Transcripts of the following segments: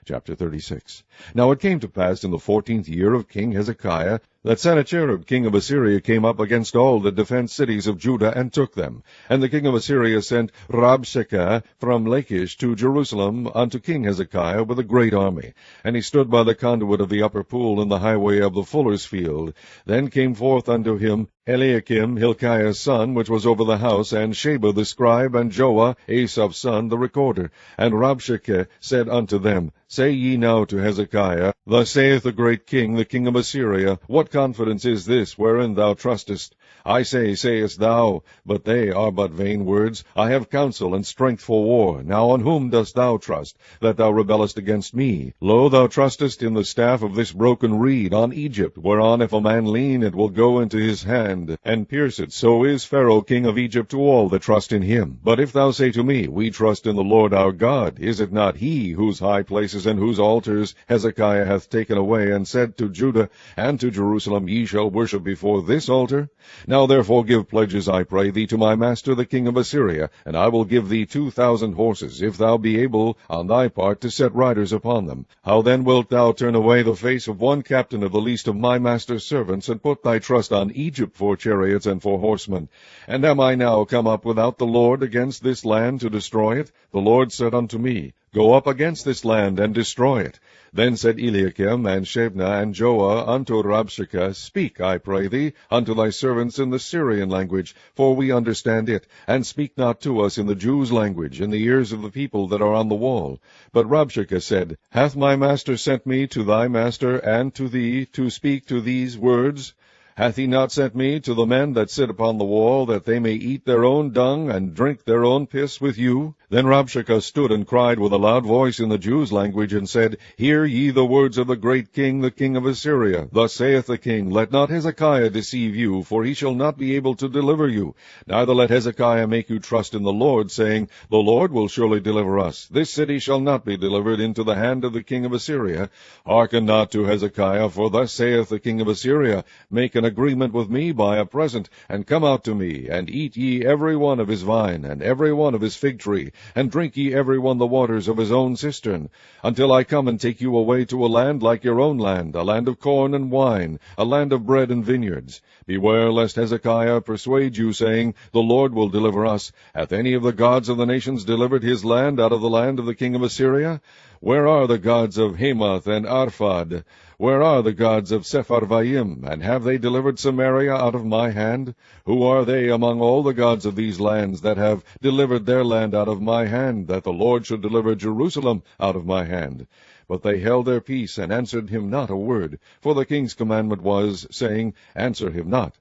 Chapter 36. Now it came to pass in the 14th year of King Hezekiah, that Sennacherib king of Assyria came up against all the defenced cities of Judah, and took them. And the king of Assyria sent Rabshakeh from Lachish to Jerusalem unto King Hezekiah with a great army. And he stood by the conduit of the upper pool in the highway of the fuller's field. Then came forth unto him Eliakim, Hilkiah's son, which was over the house, and Shebna the scribe, and Joah, Asaph's son, the recorder. And Rabshakeh said unto them, Say ye now to Hezekiah, Thus saith the great king, the king of Assyria, What confidence is this wherein thou trustest? I say, sayest thou, but they are but vain words. I have counsel and strength for war. Now on whom dost thou trust, that thou rebellest against me? Lo, thou trustest in the staff of this broken reed, on Egypt, whereon if a man lean, it will go into his hand, and pierce it. So is Pharaoh king of Egypt to all that trust in him. But if thou say to me, We trust in the Lord our God, is it not he whose high places and whose altars Hezekiah hath taken away, and said to Judah and to Jerusalem, Ye shall worship before this altar? Now therefore give pledges, I pray thee, to my master the king of Assyria, and I will give thee 2,000 horses, if thou be able on thy part to set riders upon them. How then wilt thou turn away the face of one captain of the least of my master's servants, and put thy trust on Egypt for chariots and for horsemen? And am I now come up without the Lord against this land to destroy it? The Lord said unto me, Go up against this land, and destroy it. Then said Eliakim, and Shebna, and Joah unto Rabshakeh, Speak, I pray thee, unto thy servants in the Syrian language, for we understand it, and speak not to us in the Jews' language, in the ears of the people that are on the wall. But Rabshakeh said, Hath my master sent me to thy master and to thee, to speak to these words? Hath he not sent me to the men that sit upon the wall, that they may eat their own dung, and drink their own piss with you? Then Rabshakeh stood and cried with a loud voice in the Jews' language, and said, Hear ye the words of the great king, the king of Assyria. Thus saith the king, Let not Hezekiah deceive you, for he shall not be able to deliver you. Neither let Hezekiah make you trust in the Lord, saying, The Lord will surely deliver us. This city shall not be delivered into the hand of the king of Assyria. Hearken not to Hezekiah, for thus saith the king of Assyria, Make an agreement with me by a present, and come out to me, and eat ye every one of his vine, and every one of his fig tree, and drink ye every one the waters of his own cistern, until I come and take you away to a land like your own land, a land of corn and wine, a land of bread and vineyards. Beware lest Hezekiah persuade you, saying, The Lord will deliver us. Hath any of the gods of the nations delivered his land out of the land of the king of Assyria? Where are the gods of Hamath and Arphad? Where are the gods of Sepharvaim? And have they delivered Samaria out of my hand? Who are they among all the gods of these lands that have delivered their land out of my hand, that the Lord should deliver Jerusalem out of my hand? But they held their peace, and answered him not a word. For the king's commandment was, saying, Answer him not.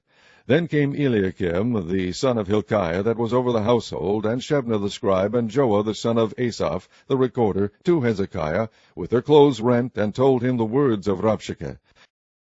Then came Eliakim, the son of Hilkiah, that was over the household, and Shebna the scribe, and Joah the son of Asaph, the recorder, to Hezekiah, with their clothes rent, and told him the words of Rabshakeh.